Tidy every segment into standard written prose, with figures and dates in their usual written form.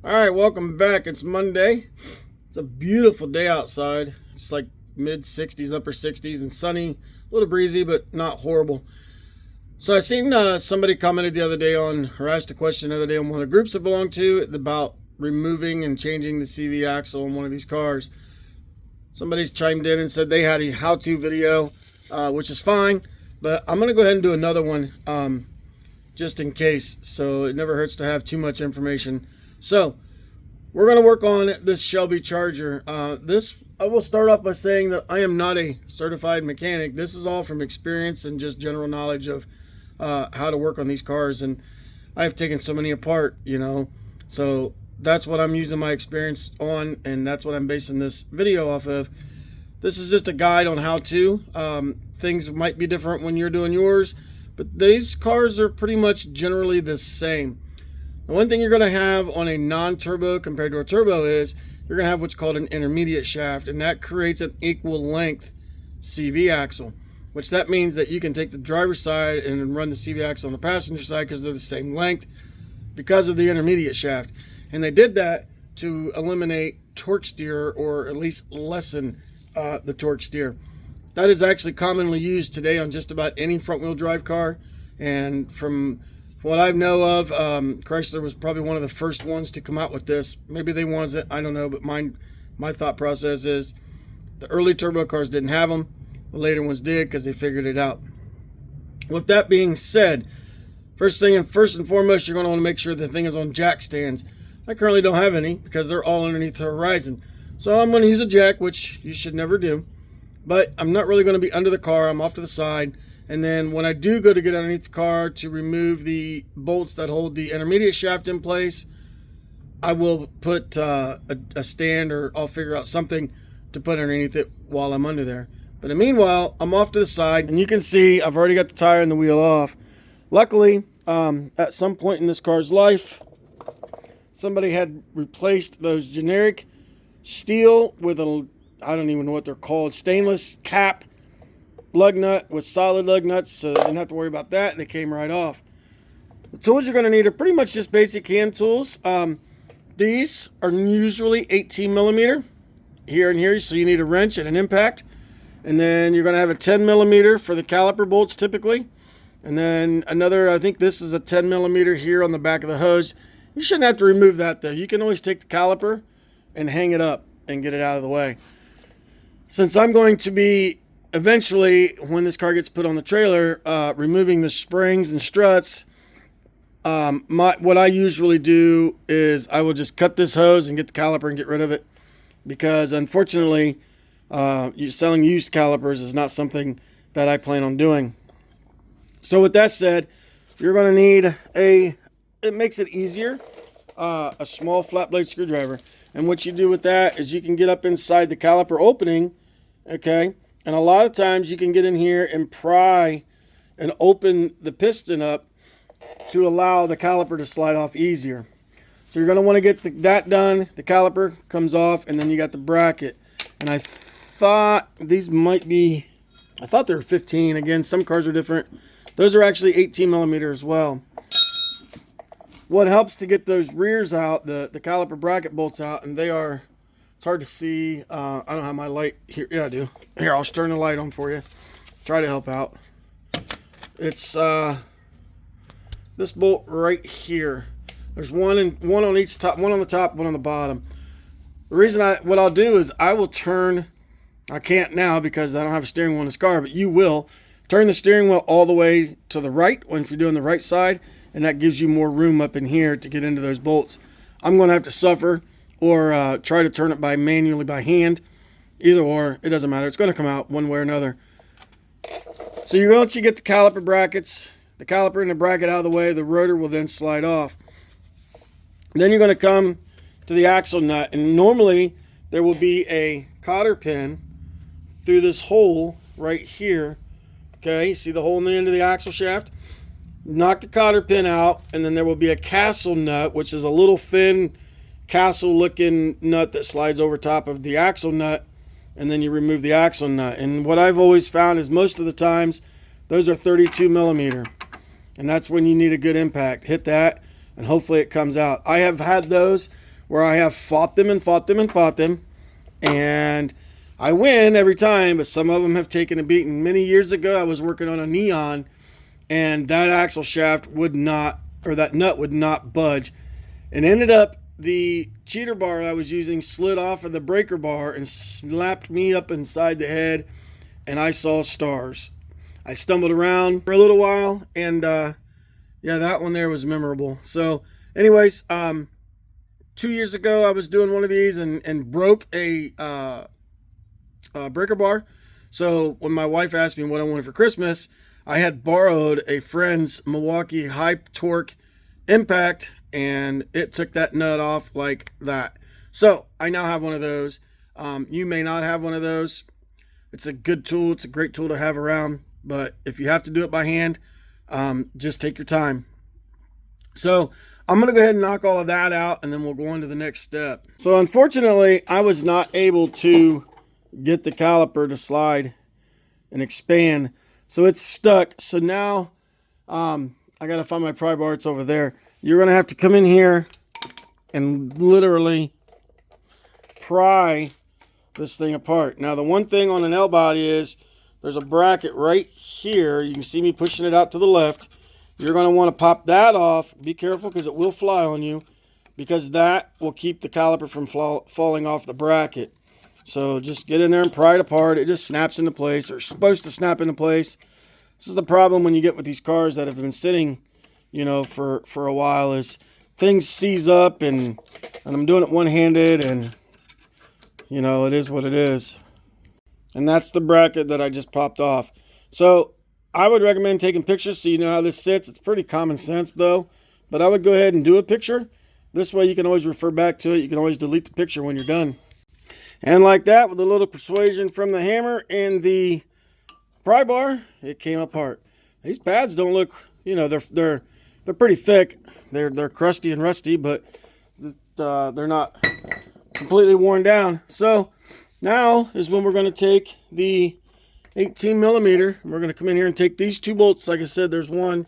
All right, welcome back. It's Monday. It's a beautiful day outside. It's like mid 60s, upper 60s, and sunny, a little breezy, but not horrible. So I seen somebody commented the other day on, or asked a question the other day on one of the groups I belong to about removing and changing the CV axle on one of these cars. Somebody's chimed in and said they had a how-to video, which is fine, but I'm going to go ahead and do another one just in case, so it never hurts to have too much information. So we're going to work on this Shelby Charger. I will start off by saying that I am not a certified mechanic. This is all from experience and just general knowledge of how to work on these cars, and I've taken so many apart, so that's what I'm using my experience on, and that's what I'm basing this video off of. This is just a guide on how to. Things might be different when you're doing yours, but these cars are pretty much generally the same. The one thing you're going to have on a non-turbo compared to a turbo is you're going to have what's called an intermediate shaft, and that creates an equal length CV axle, which that means that you can take the driver's side and run the CV axle on the passenger side because they're the same length because of the intermediate shaft. And they did that to eliminate torque steer, or at least lessen the torque steer. That is actually commonly used today on just about any front-wheel drive car, and from what I know of, Chrysler was probably one of the first ones to come out with this. Maybe they wasn't, I don't know, but my thought process is the early turbo cars didn't have them. The later ones did because they figured it out. With that being said, first and foremost, you're going to want to make sure the thing is on jack stands. I currently don't have any because they're all underneath the horizon. So I'm going to use a jack, which you should never do. But I'm not really going to be under the car. I'm off to the side. And then when I do go to get underneath the car to remove the bolts that hold the intermediate shaft in place, I will put a stand, or I'll figure out something to put underneath it while I'm under there. But in the meanwhile, I'm off to the side, and you can see I've already got the tire and the wheel off. Luckily, at some point in this car's life, somebody had replaced those generic steel with I don't even know what they're called, stainless cap lug nut with solid lug nuts, so they didn't have to worry about that. They came right off. The tools you're going to need are pretty much just basic hand tools. These are usually 18 millimeter here and here, so you need a wrench and an impact. And then you're going to have a 10 millimeter for the caliper bolts typically. And then another, I think this is a 10 millimeter here on the back of the hose. You shouldn't have to remove that though. You can always take the caliper and hang it up and get it out of the way. Since I'm going to be eventually, when this car gets put on the trailer, removing the springs and struts, what I usually do is I will just cut this hose and get the caliper and get rid of it, because unfortunately selling used calipers is not something that I plan on doing. So with that said, you're going to need it makes it easier, a small flat blade screwdriver. And what you do with that is you can get up inside the caliper opening, okay? And a lot of times you can get in here and pry and open the piston up to allow the caliper to slide off easier. So you're going to want to get that done. The caliper comes off, and then you got the bracket. And I thought these might be, I thought they were 15. Again, some cars are different. Those are actually 18 millimeter as well. What helps to get those rears out, the caliper bracket bolts out, and they are, it's hard to see. I don't have my light here. Yeah, I do. Here, I'll turn the light on for you. Try to help out. It's this bolt right here. There's one on each top, one on the top, one on the bottom. The reason what I'll do is I will turn, I can't now because I don't have a steering wheel in this car, but you will turn the steering wheel all the way to the right if you're doing the right side, and that gives you more room up in here to get into those bolts. I'm going to have to suffer or try to turn it manually by hand. Either or, it doesn't matter. It's going to come out one way or another. So once you get the caliper brackets, the caliper and the bracket out of the way, the rotor will then slide off. Then you're going to come to the axle nut, and normally there will be a cotter pin through this hole right here. Okay, see the hole in the end of the axle shaft? Knock the cotter pin out, and then there will be a castle nut, which is a little thin castle looking nut that slides over top of the axle nut, and then you remove the axle nut. And what I've always found is most of the times those are 32 millimeter, and that's when you need a good impact. Hit that, and hopefully it comes out. I have had those where I have fought them, and I win every time, but some of them have taken a beating. Many years ago, I was working on a Neon, and that axle shaft would not, or that nut would not budge. And ended up, the cheater bar I was using slid off of the breaker bar and slapped me up inside the head, and I saw stars. I stumbled around for a little while, and yeah, that one there was memorable. So anyways, 2 years ago, I was doing one of these and broke a breaker bar. So when my wife asked me what I wanted for Christmas, I had borrowed a friend's Milwaukee high torque impact, and it took that nut off like that. So I now have one of those. You may not have one of those. It's a good tool. It's a great tool to have around, but if you have to do it by hand, just take your time. So I'm going to go ahead and knock all of that out, and then we'll go on to the next step. So unfortunately, I was not able to get the caliper to slide and expand. So it's stuck. So now I got to find my pry bar. It's over there. You're going to have to come in here and literally pry this thing apart. Now, the one thing on an L body is there's a bracket right here. You can see me pushing it out to the left. You're going to want to pop that off. Be careful because it will fly on you, because that will keep the caliper from falling off the bracket. So just get in there and pry it apart. It just snaps into place, or supposed to snap into place. This is the problem when you get with these cars that have been sitting, you know, for a while, is things seize up, and I'm doing it one-handed, and, you know, it is what it is. And that's the bracket that I just popped off. So I would recommend taking pictures so you know how this sits. It's pretty common sense though, but I would go ahead and do a picture. This way you can always refer back to it. You can always delete the picture when you're done. And like that, with a little persuasion from the hammer and the pry bar, it came apart. These pads don't look, you know, they're pretty thick. They're crusty and rusty, but they're not completely worn down. So now is when we're going to take the 18 millimeter. We're going to come in here and take these two bolts. Like I said, there's one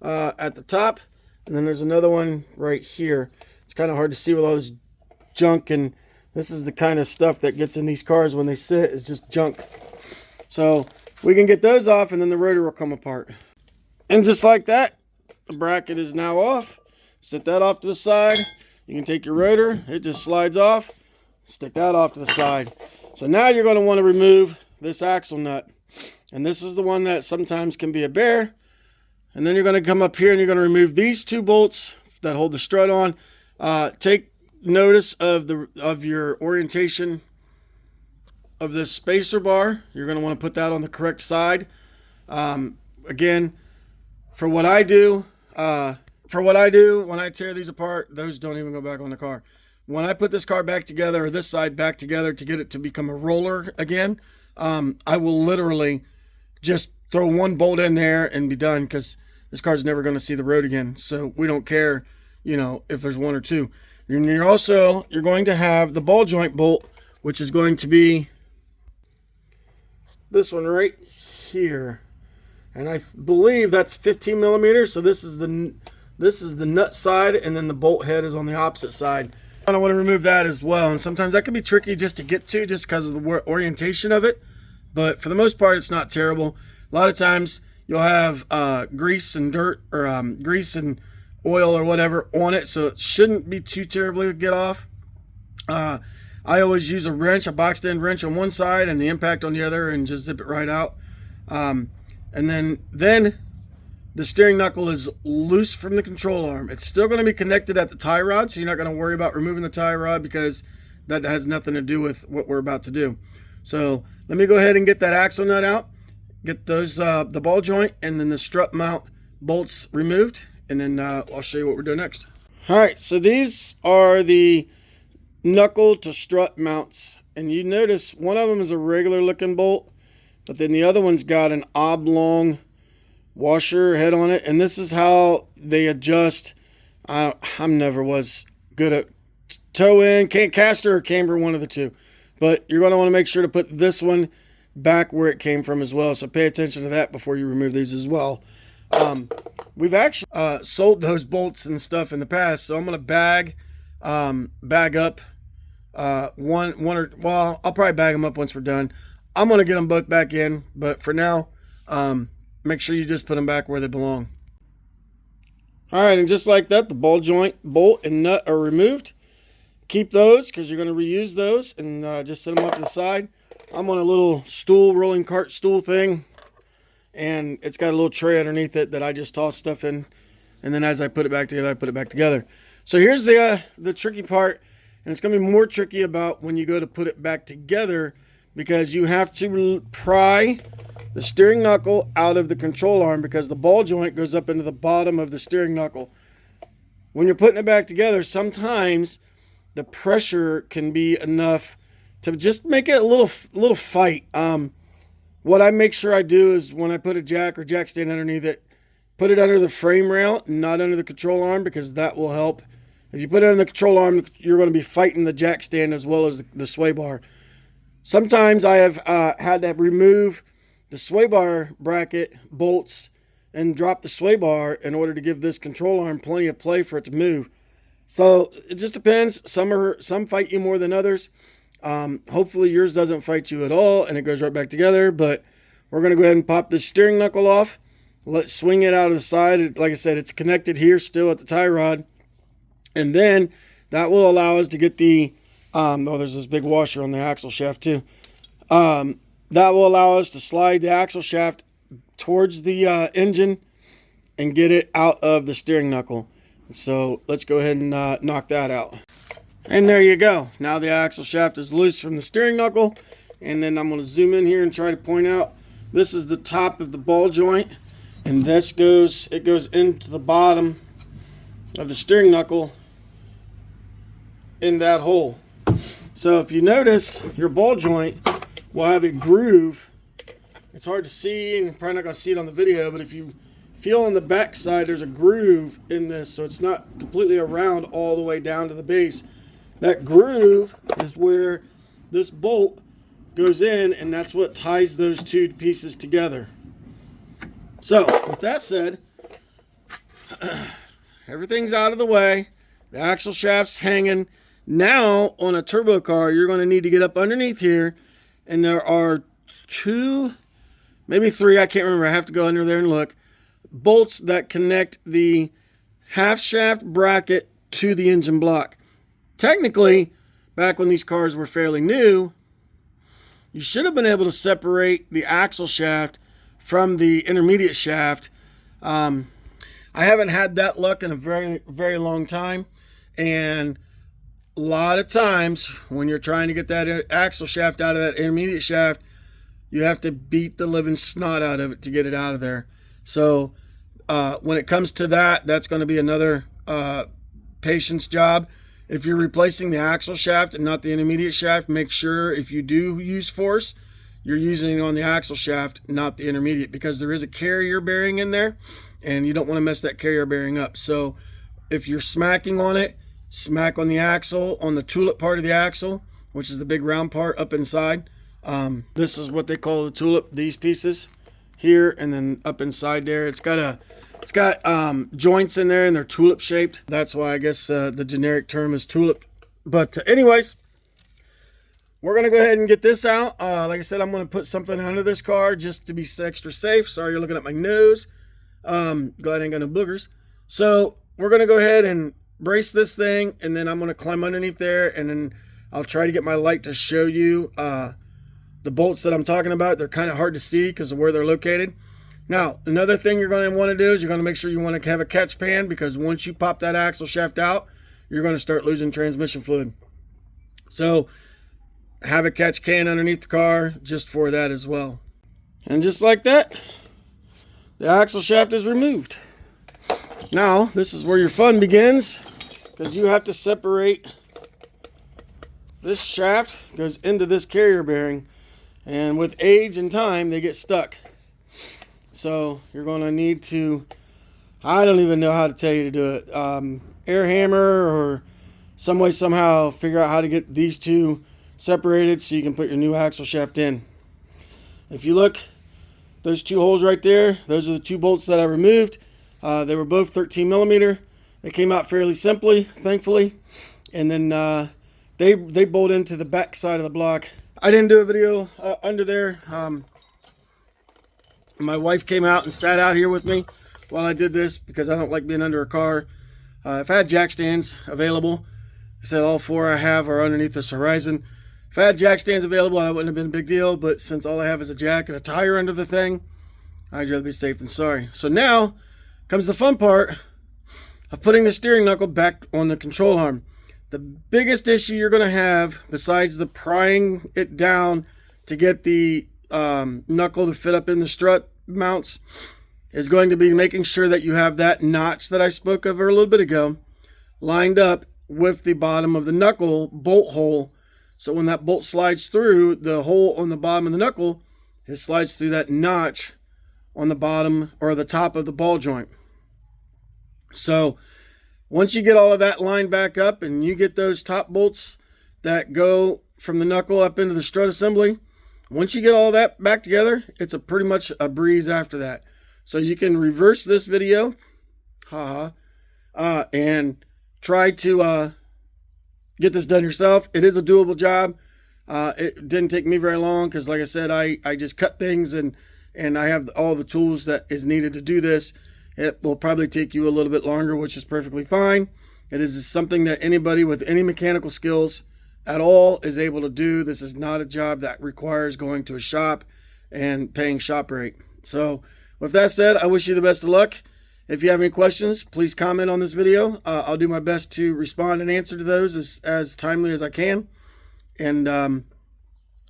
at the top, and then there's another one right here. It's kind of hard to see with all this junk, and this is the kind of stuff that gets in these cars when they sit, is just junk. So we can get those off, and then the rotor will come apart. And just like that, the bracket is now off. Set that off to the side. You can take your rotor. It just slides off. Stick that off to the side. So now you're going to want to remove this axle nut, and this is the one that sometimes can be a bear. And then you're going to come up here and you're going to remove these two bolts that hold the strut on. Take notice of your orientation of this spacer bar. You're going to want to put that on the correct side. Again, for what I do when I tear these apart, those don't even go back on the car. When I put this car back together, or this side back together, to get it to become a roller again, I will literally just throw one bolt in there and be done, because this car's never going to see the road again. So we don't care, you know, if there's one or two. And you're going to have the ball joint bolt, which is going to be this one right here. And I believe that's 15 millimeters. So this is the nut side, and then the bolt head is on the opposite side. I want to remove that as well, and sometimes that can be tricky just to get to, just because of the orientation of it. But for the most part, it's not terrible. A lot of times you'll have grease and dirt, or grease and oil or whatever on it, so it shouldn't be too terribly to get off. I always use a wrench, a boxed end wrench on one side and the impact on the other, and just zip it right out. And then the steering knuckle is loose from the control arm. It's still going to be connected at the tie rod, so you're not going to worry about removing the tie rod, because that has nothing to do with what we're about to do. So let me go ahead and get that axle nut out, get those the ball joint and then the strut mount bolts removed, and then I'll show you what we're doing next. All right, so these are the knuckle to strut mounts, and you notice one of them is a regular looking bolt, but then the other one's got an oblong washer head on it, and this is how they adjust. I never was good at toe in, caster or camber, one of the two, but you're going to want to make sure to put this one back where it came from as well, so pay attention to that before you remove these as well. We've actually sold those bolts and stuff in the past, so I'm going to bag bag up well, I'll probably bag them up once we're done. I'm going to get them both back in, but for now, make sure you just put them back where they belong. All right, and just like that, the ball joint, bolt, and nut are removed. Keep those because you're going to reuse those, and just set them off to the side. I'm on a little stool, rolling cart stool thing, and it's got a little tray underneath it that I just toss stuff in, and then as I put it back together, I put it back together. So here's the tricky part, and it's going to be more tricky about when you go to put it back together, because you have to pry the steering knuckle out of the control arm because the ball joint goes up into the bottom of the steering knuckle. When you're putting it back together, sometimes the pressure can be enough to just make it a little fight. What I make sure I do is when I put a jack or jack stand underneath it, put it under the frame rail, not under the control arm, because that will help. If you put it on the control arm, you're going to be fighting the jack stand as well as the sway bar. Sometimes I have had to remove the sway bar bracket bolts and drop the sway bar in order to give this control arm plenty of play for it to move. So it just depends. Some fight you more than others. Hopefully yours doesn't fight you at all and it goes right back together, but we're going to go ahead and pop this steering knuckle off. Let's swing it out of the side. Like I said, it's connected here still at the tie rod. And then that will allow us to get the, there's this big washer on the axle shaft too. That will allow us to slide the axle shaft towards the engine and get it out of the steering knuckle. So let's go ahead and knock that out. And there you go. Now the axle shaft is loose from the steering knuckle. And then I'm going to zoom in here and try to point out, this is the top of the ball joint. And it goes into the bottom of the steering knuckle in that hole. So if you notice, your ball joint will have a groove. It's hard to see, and you're probably not going to see it on the video, but if you feel on the back side, there's a groove in this, so it's not completely around all the way down to the base. That groove is where this bolt goes in, and that's what ties those two pieces together. So with that said, everything's out of the way. The axle shaft's hanging. Now on a turbo car, you're going to need to get up underneath here, and there are 2, maybe 3, I can't remember, I have to go under there and look, bolts that connect the half shaft bracket to the engine block. Technically, back when these cars were fairly new, you should have been able to separate the axle shaft from the intermediate shaft. I haven't had that luck in a very, very long time, and a lot of times when you're trying to get that axle shaft out of that intermediate shaft, you have to beat the living snot out of it to get it out of there. So when it comes to that, that's going to be another patience job. If you're replacing the axle shaft and not the intermediate shaft, make sure if you do use force, you're using it on the axle shaft, not the intermediate, because there is a carrier bearing in there and you don't want to mess that carrier bearing up. So if you're smacking on it, smack on the axle, on the tulip part of the axle, which is the big round part up inside. This is what they call the tulip, these pieces here, and then up inside there, it's got joints in there and they're tulip shaped. That's why I guess the generic term is tulip. But anyways, we're going to go ahead and get this out. Like I said, I'm going to put something under this car just to be extra safe. Sorry, you're looking at my nose. Glad I ain't got no boogers. So we're going to go ahead and brace this thing, and then I'm going to climb underneath there, and then I'll try to get my light to show you the bolts that I'm talking about. They're kind of hard to see because of where they're located. Now, another thing you're going to want to do is you're going to make sure you want to have a catch pan, because once you pop that axle shaft out, you're going to start losing transmission fluid. So have a catch can underneath the car just for that as well. And just like that, the axle shaft is removed. Now, this is where your fun begins, because you have to separate this shaft, goes into this carrier bearing, and with age and time, they get stuck. So you're going to need to, I don't even know how to tell you to do it, air hammer or some way, somehow figure out how to get these two separated so you can put your new axle shaft in. If you look, those 2 holes right there, those are the 2 bolts that I removed. They were both 13 millimeter. They came out fairly simply, thankfully. and then they bolt into the back side of the block. I didn't do a video under there. My wife came out and sat out here with me while I did this because I don't like being under a car. If I had jack stands available, I said all 4 I have are underneath this Horizon. If I had jack stands available, that wouldn't have been a big deal, but since all I have is a jack and a tire under the thing, I'd rather be safe than sorry. So now comes the fun part of putting the steering knuckle back on the control arm. The biggest issue you're going to have, besides the prying it down to get the knuckle to fit up in the strut mounts, is going to be making sure that you have that notch that I spoke of a little bit ago lined up with the bottom of the knuckle bolt hole. So when that bolt slides through, the hole on the bottom of the knuckle, it slides through that notch on the bottom or the top of the ball joint. So once you get all of that lined back up and you get those top bolts that go from the knuckle up into the strut assembly, once you get all that back together, it's pretty much a breeze after that. So you can reverse this video, and try to get this done yourself. It is a doable job. It didn't take me very long because, like I said, I just cut things and I have all the tools that is needed to do this. It will probably take you a little bit longer, which is perfectly fine. It is something that anybody with any mechanical skills at all is able to do. This is not a job that requires going to a shop and paying shop rate. So with that said, I wish you the best of luck. If you have any questions, please comment on this video. I'll do my best to respond and answer to those as timely as I can. And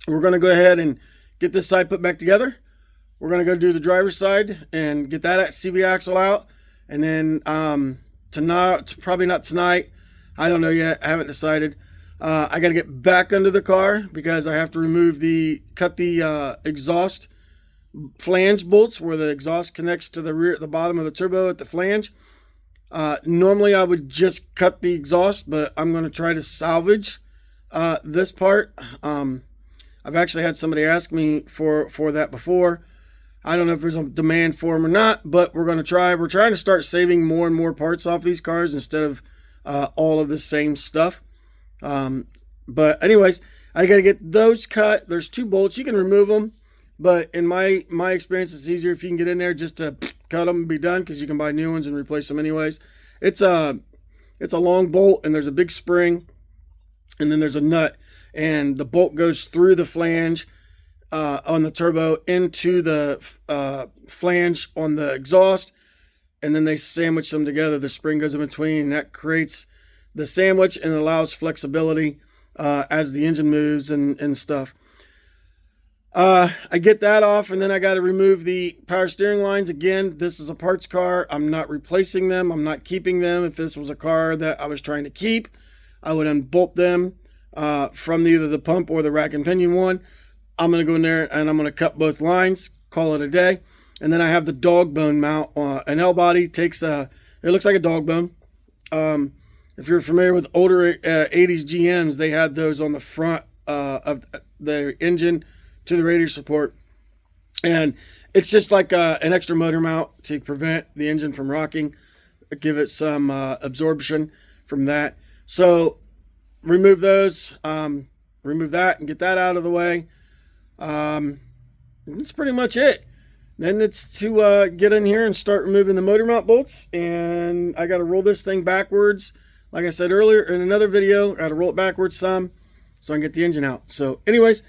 we're going to go ahead and get this side put back together. We're going to go do the driver's side and get that CV axle out. And then tonight, probably not tonight, I don't know yet, I haven't decided. I got to get back under the car because I have to cut the exhaust flange bolts where the exhaust connects to the bottom of the turbo at the flange. Normally I would just cut the exhaust, but I'm going to try to salvage this part. I've actually had somebody ask me for that before. I don't know if there's a demand for them or not, but we're going to try. We're trying to start saving more and more parts off these cars instead of all of the same stuff. But anyways, I got to get those cut. There's 2 bolts. You can remove them, but in my experience, it's easier if you can get in there just to cut them and be done, because you can buy new ones and replace them anyways. It's a long bolt, and there's a big spring, and then there's a nut, and the bolt goes through the flange on the turbo into the flange on the exhaust, and then they sandwich them together. The spring goes in between, and that creates the sandwich and allows flexibility as the engine moves and stuff. I get that off, and then I got to remove the power steering lines. Again, this is a parts car. I'm not replacing them. I'm not keeping them. If this was a car that I was trying to keep, I would unbolt them from either the pump or the rack and pinion one. I'm going to go in there and I'm going to cut both lines, call it a day. And then I have the dog bone mount. An L body it looks like a dog bone. If you're familiar with older 80s GMs, they had those on the front of the engine to the radiator support. And it's just like an extra motor mount to prevent the engine from rocking, give it some absorption from that. So remove those, remove that and get that out of the way. That's pretty much it. Then it's to get in here and start removing the motor mount bolts. And I got to roll this thing backwards. Like I said earlier in another video, I got to roll it backwards some so I can get the engine out. So anyways,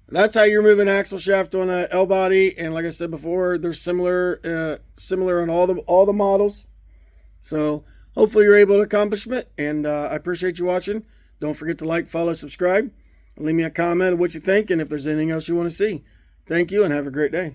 that's how you remove an axle shaft on a L body. And like I said before, they're similar on all the models. So hopefully you're able to accomplish it. And I appreciate you watching. Don't forget to like, follow, subscribe. Leave me a comment of what you think and if there's anything else you want to see. Thank you and have a great day.